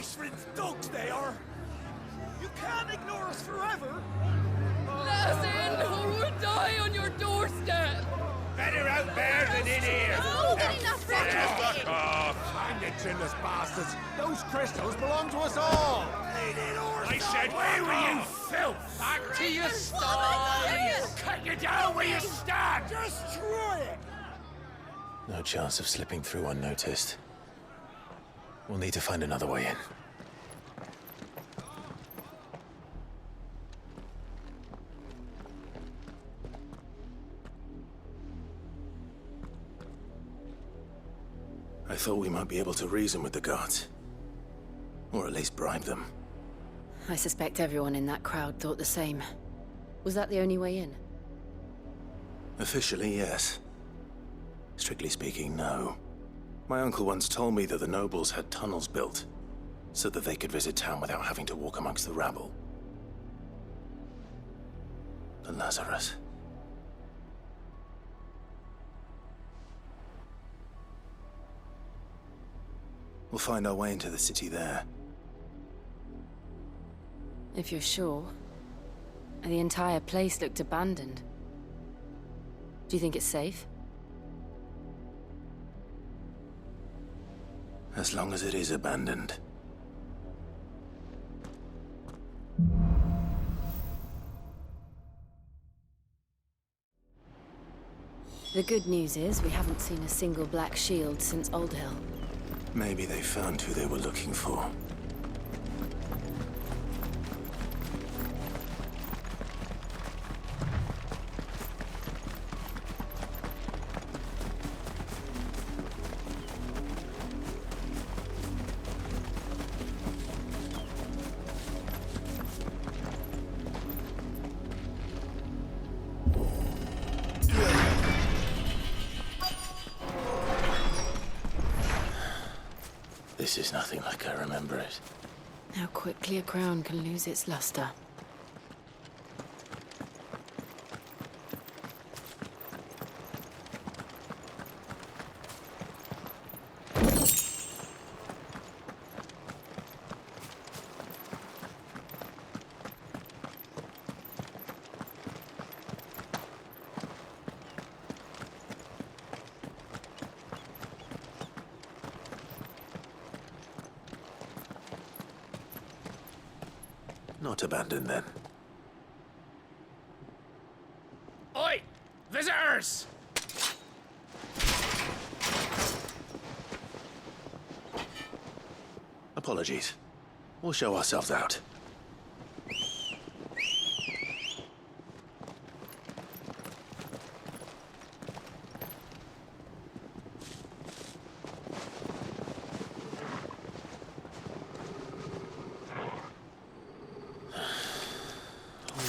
Iceland's dogs, they are! You can't ignore us forever! Let us in, or we'll die on your doorstep! Better out there than in here! Oh, get enough for Fuck off! Find the chinless bastards! Those crystals belong to us all! I said, where were you, filth? Back to your stall! Cut you down where you stand! Destroy it! No chance of slipping through unnoticed. We'll need to find another way in. I thought we might be able to reason with the guards. Or at least bribe them. I suspect everyone in that crowd thought the same. Was that the only way in? Officially, yes. Strictly speaking, no. My uncle once told me that the nobles had tunnels built, so that they could visit town without having to walk amongst the rabble. The Lazarus. We'll find our way into the city there. If you're sure. The entire place looked abandoned. Do you think it's safe? As long as it is abandoned. The good news is we haven't seen a single black shield since Old Hill. Maybe they found who they were looking for. This is nothing like I remember it. How quickly a crown can lose its luster. Not abandoned, then. Oi! Visitors! Apologies. We'll show ourselves out.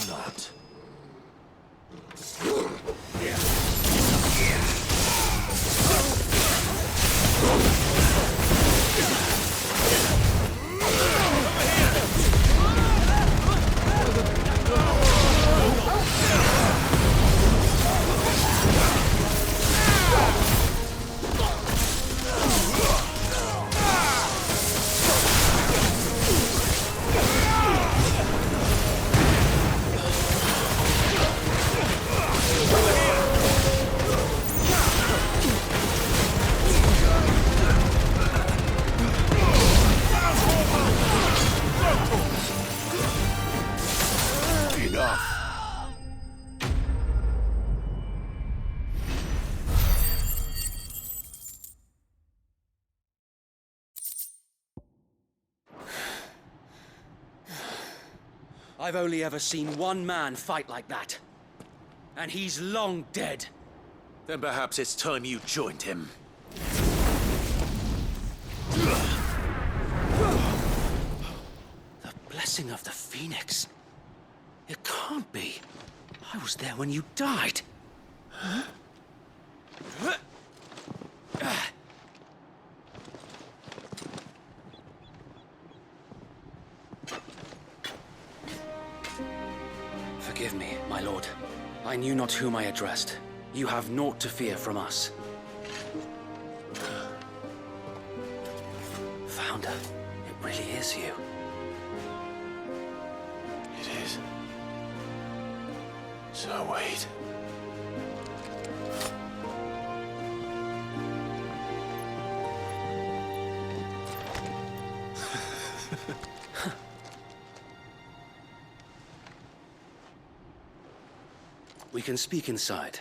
Not. I've only ever seen one man fight like that. And he's long dead. Then perhaps it's time you joined him. The blessing of the Phoenix. It can't be. I was there when you died. Huh? Forgive me, my lord. I knew not whom I addressed. You have naught to fear from us. Founder, it really is you. It is. So wait. We can speak inside.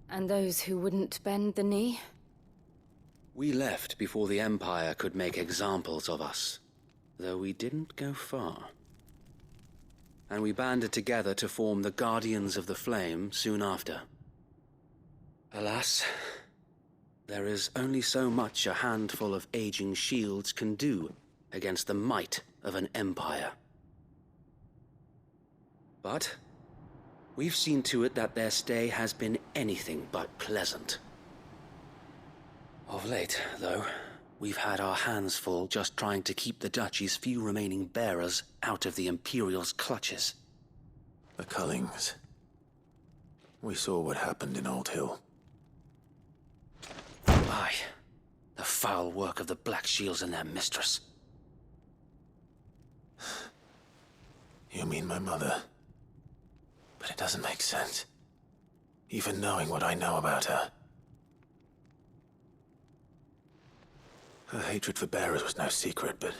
And those who wouldn't bend the knee? We left before the Empire could make examples of us, though we didn't go far. And we banded together to form the Guardians of the Flame soon after. Alas, there is only so much a handful of aging shields can do against the might of an empire. But we've seen to it that their stay has been anything but pleasant. Of late, though, we've had our hands full just trying to keep the Duchy's few remaining bearers out of the Imperial's clutches. The Cullings. We saw what happened in Old Hill. Aye, the foul work of the Black Shields and their mistress. You mean my mother? But it doesn't make sense. Even knowing what I know about her. Her hatred for bearers was no secret, but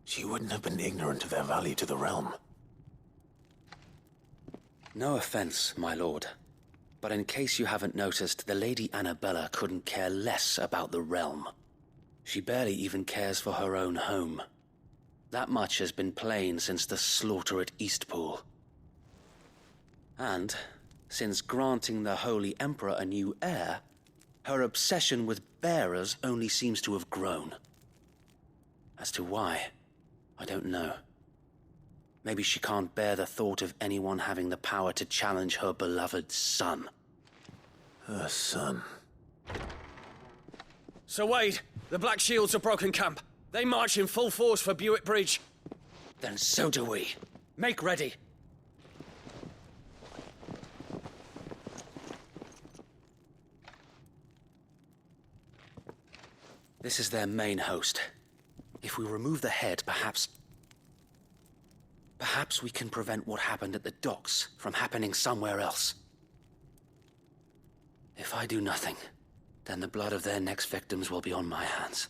she wouldn't have been ignorant of their value to the realm. No offense, my lord, but in case you haven't noticed, the Lady Annabella couldn't care less about the realm. She barely even cares for her own home. That much has been plain since the slaughter at Eastpool. And, since granting the Holy Emperor a new heir, her obsession with bearers only seems to have grown. As to why, I don't know. Maybe she can't bear the thought of anyone having the power to challenge her beloved son. Her son. Sir Wade, the Black Shields have broken camp. They march in full force for Buick Bridge. Then so do we. Make ready. This is their main host. If we remove the head, perhaps we can prevent what happened at the docks from happening somewhere else. If I do nothing, then the blood of their next victims will be on my hands.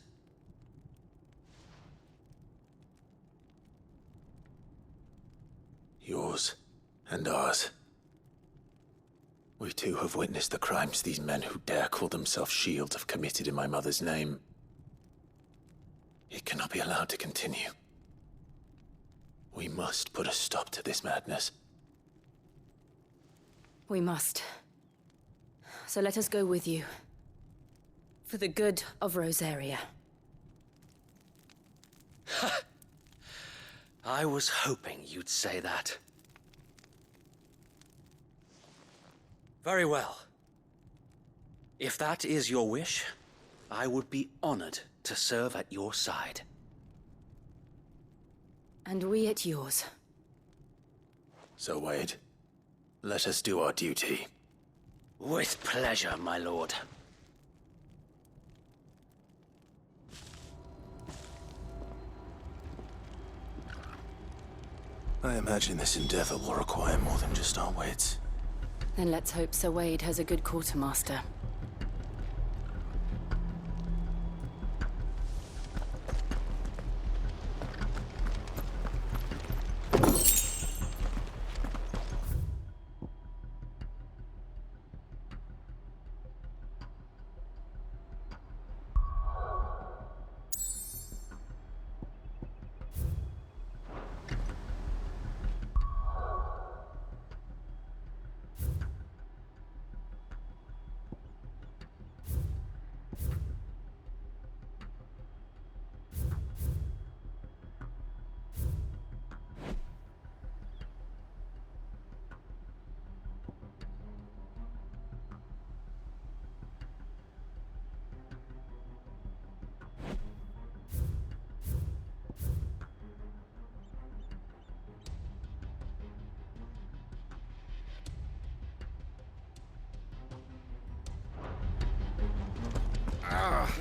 Yours and ours. We too have witnessed the crimes these men who dare call themselves shields have committed in my mother's name. It cannot be allowed to continue. We must put a stop to this madness. We must. So let us go with you. For the good of Rosaria. I was hoping you'd say that. Very well. If that is your wish, I would be honored to serve at your side. And we at yours. So, Wade, let us do our duty. With pleasure, my lord. I imagine this endeavor will require more than just our wits. Then let's hope Sir Wade has a good quartermaster.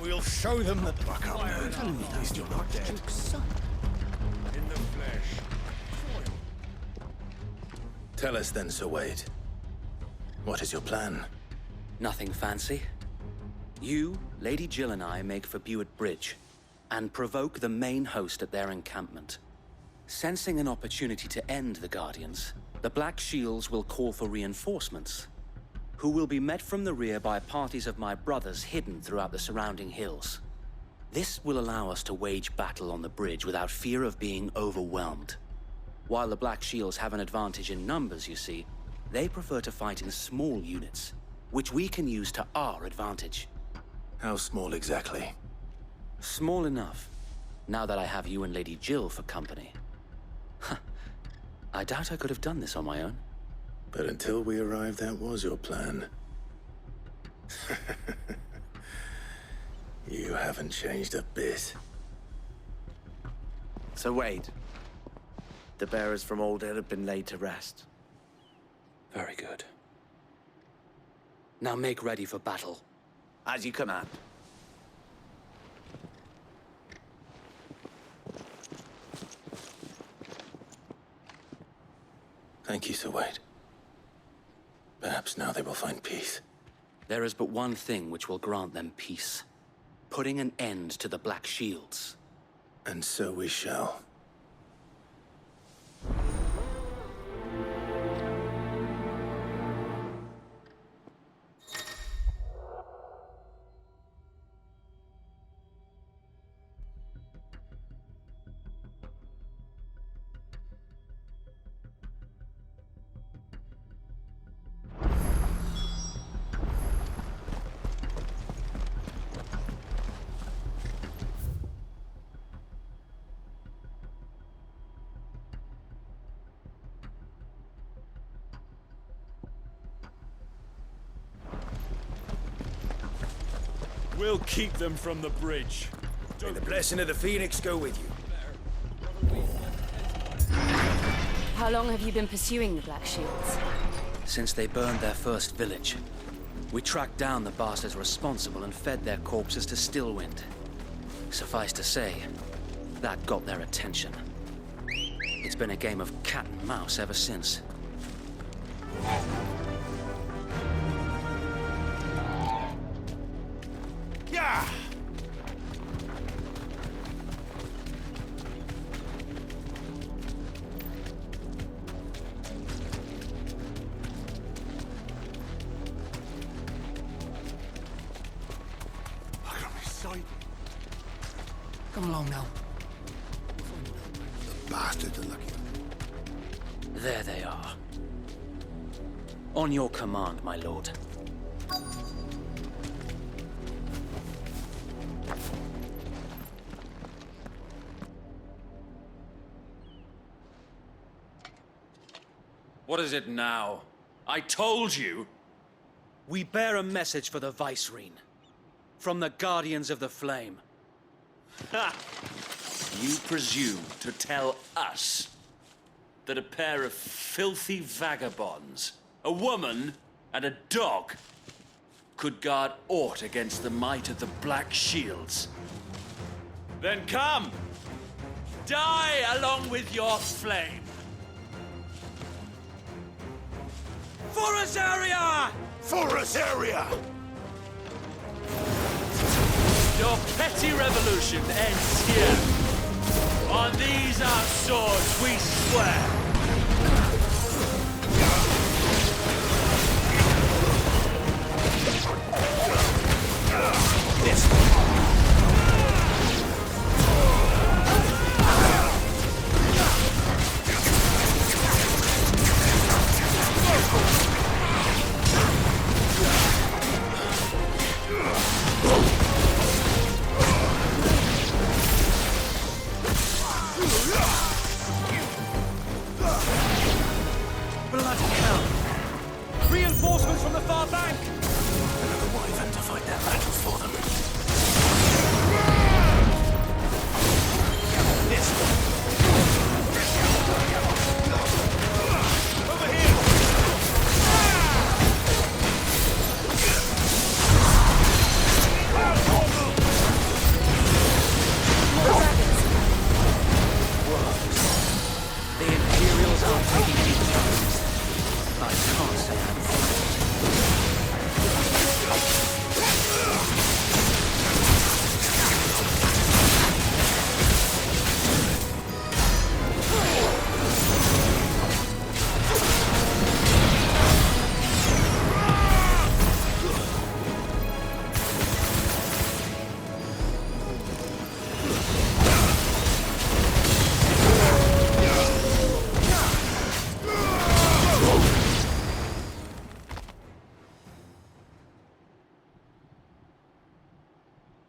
We'll show them that fuck up. Telling me that you're not dead. In the flesh. Tell us then, Sir Wade. What is your plan? Nothing fancy. You, Lady Jill and I make for Buett Bridge and provoke the main host at their encampment. Sensing an opportunity to end the Guardians, the Black Shields will call for reinforcements, who will be met from the rear by parties of my brothers hidden throughout the surrounding hills. This will allow us to wage battle on the bridge without fear of being overwhelmed. While the Black Shields have an advantage in numbers, you see, they prefer to fight in small units, which we can use to our advantage. How small exactly? Small enough, now that I have you and Lady Jill for company. I doubt I could have done this on my own. But until we arrived, that was your plan. You haven't changed a bit. So Wade, the bearers from Old Hill have been laid to rest. Very good. Now make ready for battle. As you command. Thank you, Sir Wade. Perhaps now they will find peace. There is but one thing which will grant them peace. Putting an end to the Black Shields. And so we shall. We'll keep them from the bridge. May the blessing of the Phoenix go with you. How long have you been pursuing the Black Shields? Since they burned their first village. We tracked down the bastards responsible and fed their corpses to Stillwind. Suffice to say, that got their attention. It's been a game of cat and mouse ever since. Yeah! Look on his side. Come along now. The bastards are lucky. There they are. On your command, my lord. What is it now? I told you! We bear a message for the Vicereine. From the Guardians of the Flame. Ha! You presume to tell us that a pair of filthy vagabonds, a woman and a dog, could guard aught against the might of the Black Shields? Then come! Die along with your flame! For Azaria! For Azaria! Your petty revolution ends here. On these our swords we swear. Bloody hell! Reinforcements from the far bank! Another wyvern to fight their battle for them. Over here! can't say I'm flattered.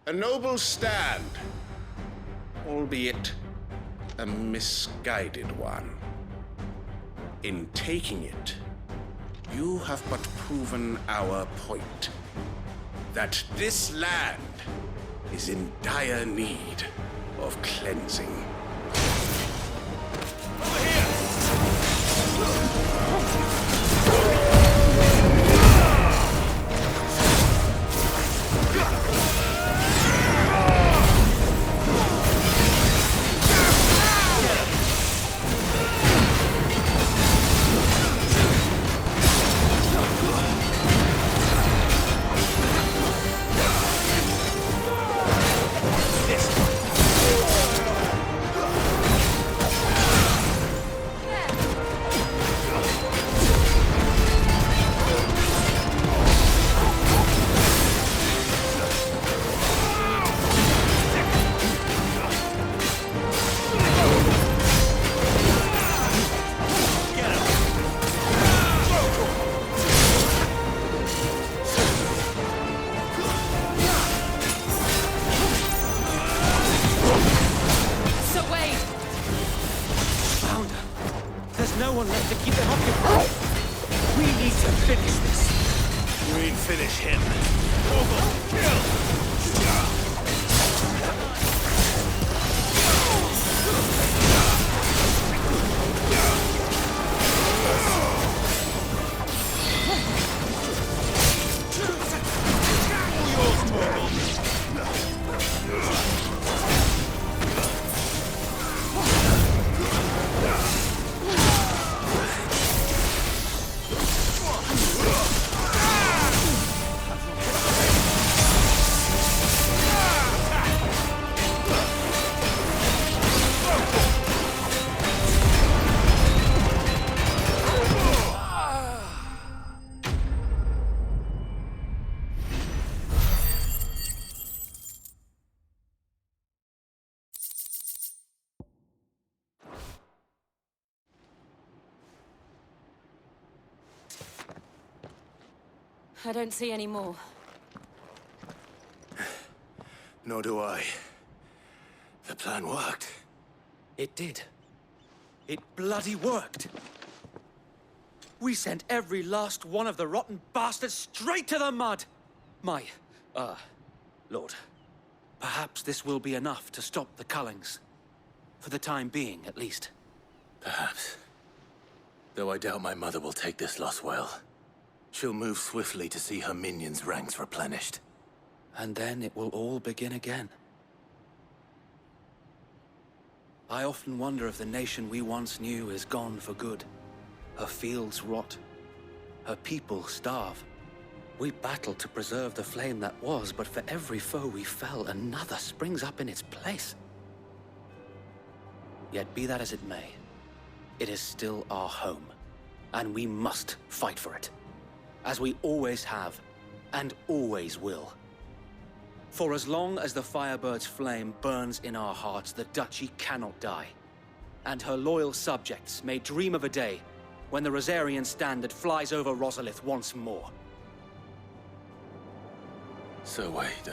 A noble stand, albeit a misguided one. In taking it, you have but proven our point, that this land is in dire need of cleansing. No one left to keep them occupied. We need to finish this. You mean finish him? Noble, kill! I don't see any more. Nor do I. The plan worked. It did. It bloody worked. We sent every last one of the rotten bastards straight to the mud! My, Lord, perhaps this will be enough to stop the Cullings. For the time being, at least. Perhaps. Though I doubt my mother will take this loss well. She'll move swiftly to see her minions' ranks replenished. And then it will all begin again. I often wonder if the nation we once knew is gone for good. Her fields rot. Her people starve. We battled to preserve the flame that was, but for every foe we fell, another springs up in its place. Yet be that as it may, it is still our home, and we must fight for it. As we always have, and always will. For as long as the Firebird's flame burns in our hearts, the Duchy cannot die. And her loyal subjects may dream of a day when the Rosarian standard flies over Rosalith once more. So wait,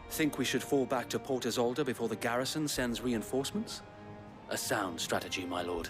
Think we should fall back to Port Isolde before the garrison sends reinforcements? A sound strategy, my lord.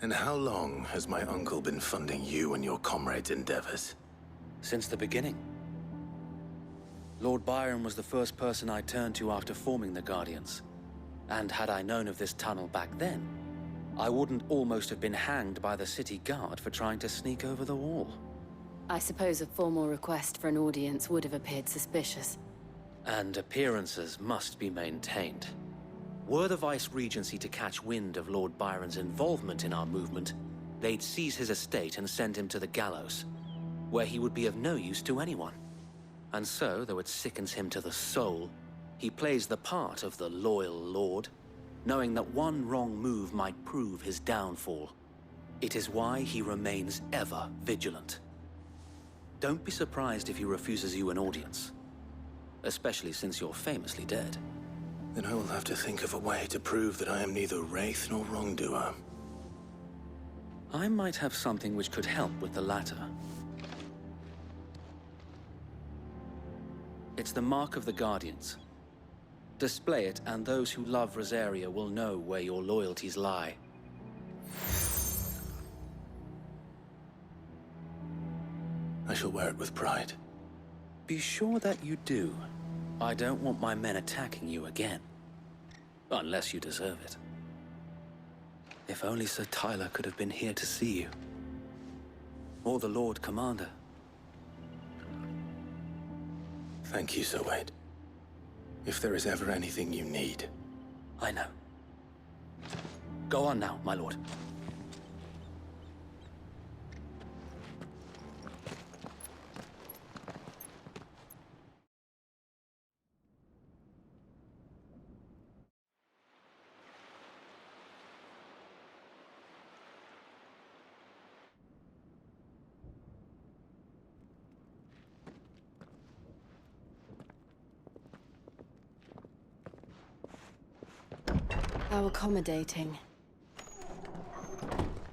And how long has my uncle been funding you and your comrades' endeavors? Since the beginning. Lord Byron was the first person I turned to after forming the Guardians. And had I known of this tunnel back then, I wouldn't almost have been hanged by the city guard for trying to sneak over the wall. I suppose a formal request for an audience would have appeared suspicious. And appearances must be maintained. Were the Vice-Regency to catch wind of Lord Byron's involvement in our movement, they'd seize his estate and send him to the gallows, where he would be of no use to anyone. And so, though it sickens him to the soul, he plays the part of the loyal lord, knowing that one wrong move might prove his downfall. It is why he remains ever vigilant. Don't be surprised if he refuses you an audience, especially since you're famously dead. Then I will have to think of a way to prove that I am neither wraith nor wrongdoer. I might have something which could help with the latter. It's the mark of the Guardians. Display it, and those who love Rosaria will know where your loyalties lie. I shall wear it with pride. Be sure that you do. I don't want my men attacking you again. Unless you deserve it. If only Sir Tyler could have been here to see you. Or the Lord Commander. Thank you, Sir Wade. If there is ever anything you need. I know. Go on now, my lord. How accommodating.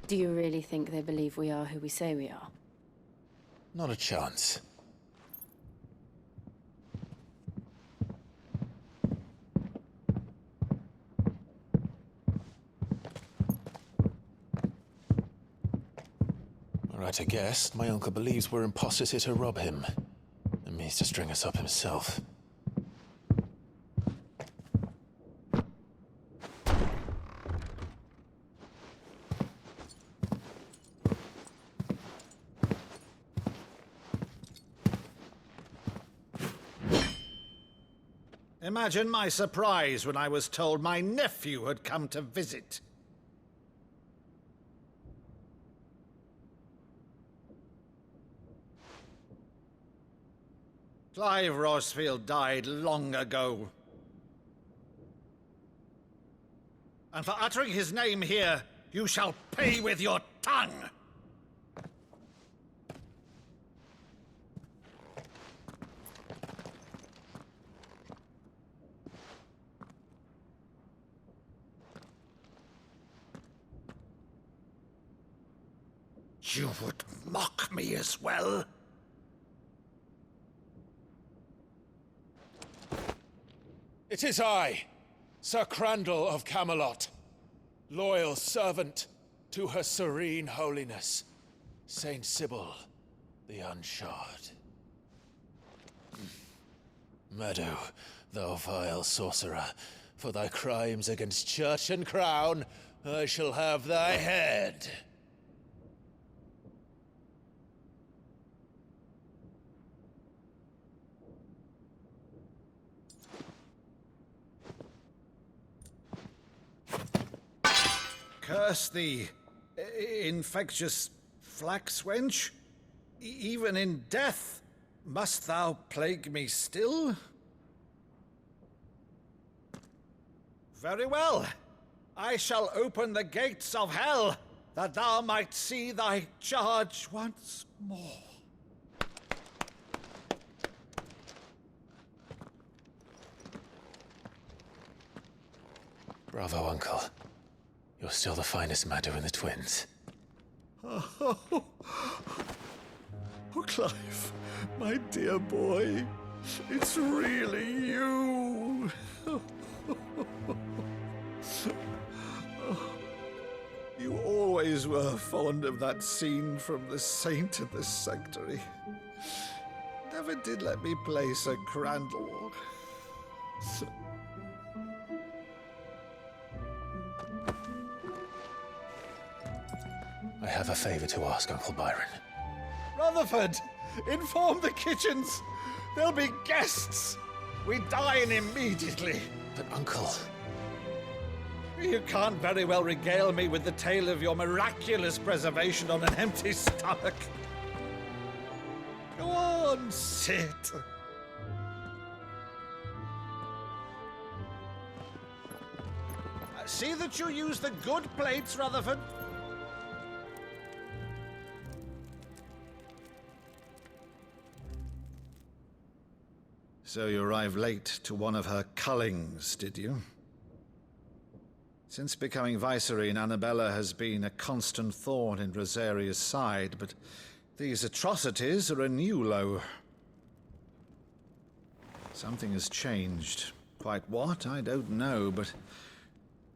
Do you really think they believe we are who we say we are? Not a chance. Right, I guess. My uncle believes we're imposters here to rob him. And means to string us up himself. Imagine my surprise when I was told my nephew had come to visit. Clive Rosfield died long ago. And for uttering his name here, you shall pay with your tongue! You would mock me as well? It is I, Sir Crandall of Camelot, loyal servant to Her Serene Holiness, Saint Sybil the Unshod. Meadow, thou vile sorcerer, for thy crimes against church and crown, I shall have thy head. Curse thee, infectious flax wench. Even in death, must thou plague me still? Very well. I shall open the gates of hell, that thou might see thy charge once more. Bravo, Uncle. You're still the finest Maddo in the twins. Oh, Clive, my dear boy, it's really you. You always always were fond of that scene from The Saint of the Sanctuary. Never did let me play Sir Crandall. I have a favor to ask, Uncle Byron. Rutherford, inform the kitchens. There'll be guests. We dine immediately. But, Uncle... You can't very well regale me with the tale of your miraculous preservation on an empty stomach. Go on, sit. See that you use the good plates, Rutherford. So you arrived late to one of her cullings, did you? Since becoming Vicereine, Annabella has been a constant thorn in Rosaria's side, but these atrocities are a new low. Something has changed. Quite what, I don't know, but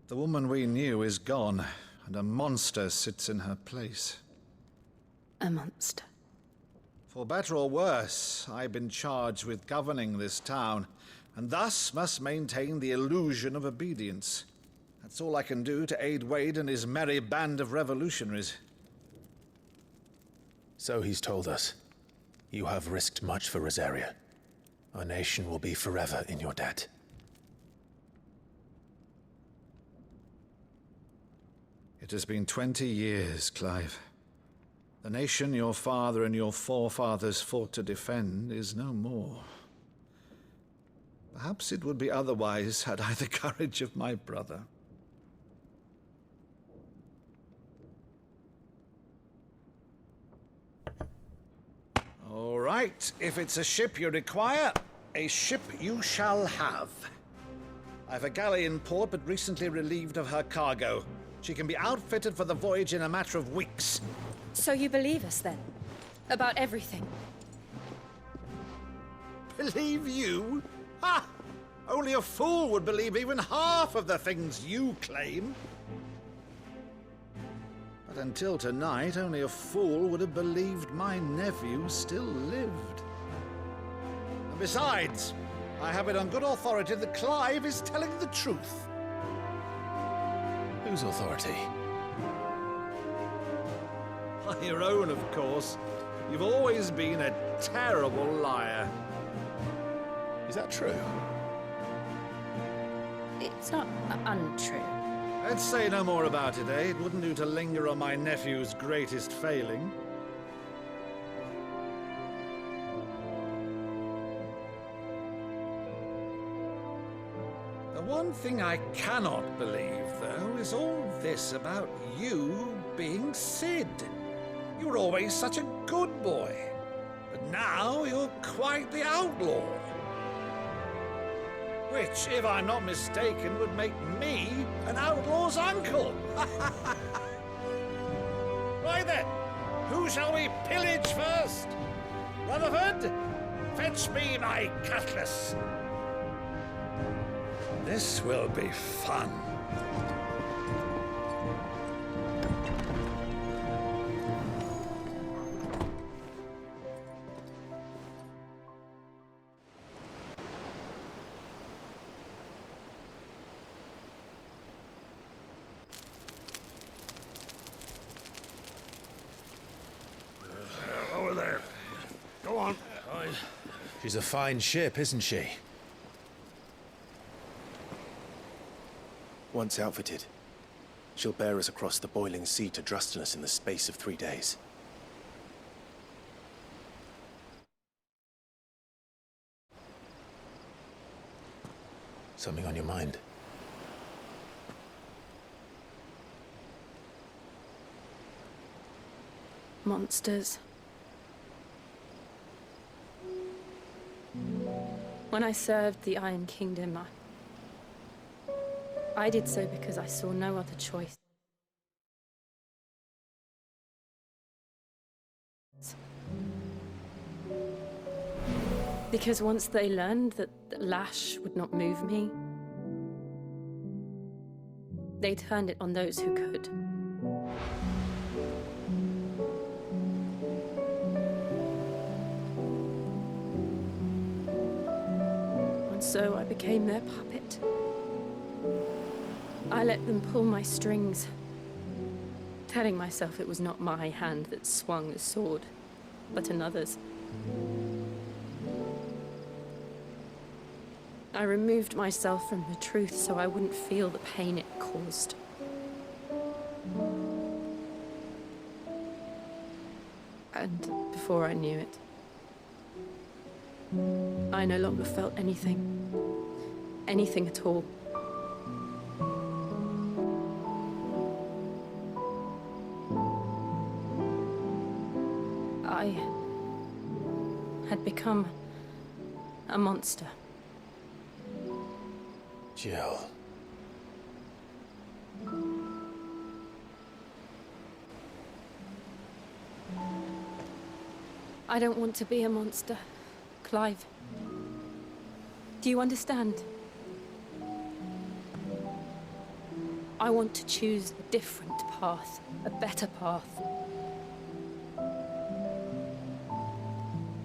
the woman we knew is gone, and a monster sits in her place. A monster. For better or worse, I've been charged with governing this town, and thus must maintain the illusion of obedience. That's all I can do to aid Wade and his merry band of revolutionaries. So he's told us. You have risked much for Rosaria. Our nation will be forever in your debt. It has been 20 years, Clive. The nation your father and your forefathers fought to defend is no more. Perhaps it would be otherwise had I the courage of my brother. All right, if it's a ship you require, a ship you shall have. I've a galley in port, but recently relieved of her cargo. She can be outfitted for the voyage in a matter of weeks. So you believe us, then? About everything? Believe you? Ha! Only a fool would believe even half of the things you claim. But until tonight, only a fool would have believed my nephew still lived. And besides, I have it on good authority that Clive is telling the truth. Whose authority? Your own, of course. You've always been a terrible liar. Is that true? It's not untrue. Let's say no more about it, eh? It wouldn't do to linger on my nephew's greatest failing. The one thing I cannot believe, though, is all this about you being Sid. You were always such a good boy, but now you're quite the outlaw. Which, if I'm not mistaken, would make me an outlaw's uncle. Right then, who shall we pillage first? Rutherford, fetch me my cutlass. This will be fun. Over there. Go on. She's a fine ship, isn't she? Once outfitted, she'll bear us across the boiling sea to Drustinus in the space of 3 days. Something on your mind? Monsters. When I served the Iron Kingdom, I did so because I saw no other choice. Because once they learned that the lash would not move me, they turned it on those who could. so I became their puppet. I let them pull my strings, telling myself it was not my hand that swung the sword, but another's. I removed myself from the truth so I wouldn't feel the pain it caused. And before I knew it, I no longer felt anything. Anything at all. I had become a monster. Jill. I don't want to be a monster, Clive. Do you understand? I want to choose a different path, a better path.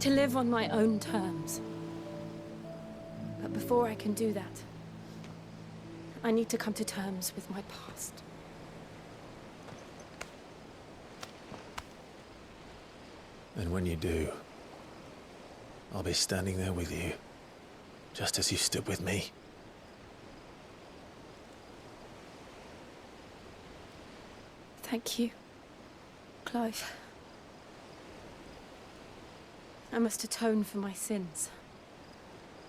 To live on my own terms. But before I can do that, I need to come to terms with my past. And when you do, I'll be standing there with you, just as you stood with me. Thank you, Clive. I must atone for my sins.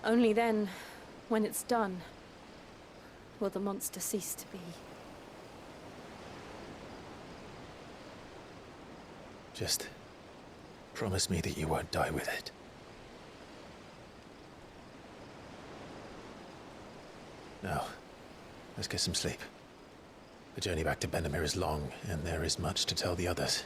Only then, when it's done, will the monster cease to be. Just promise me that you won't die with it. Now, let's get some sleep. The journey back to Benamir is long, and there is much to tell the others.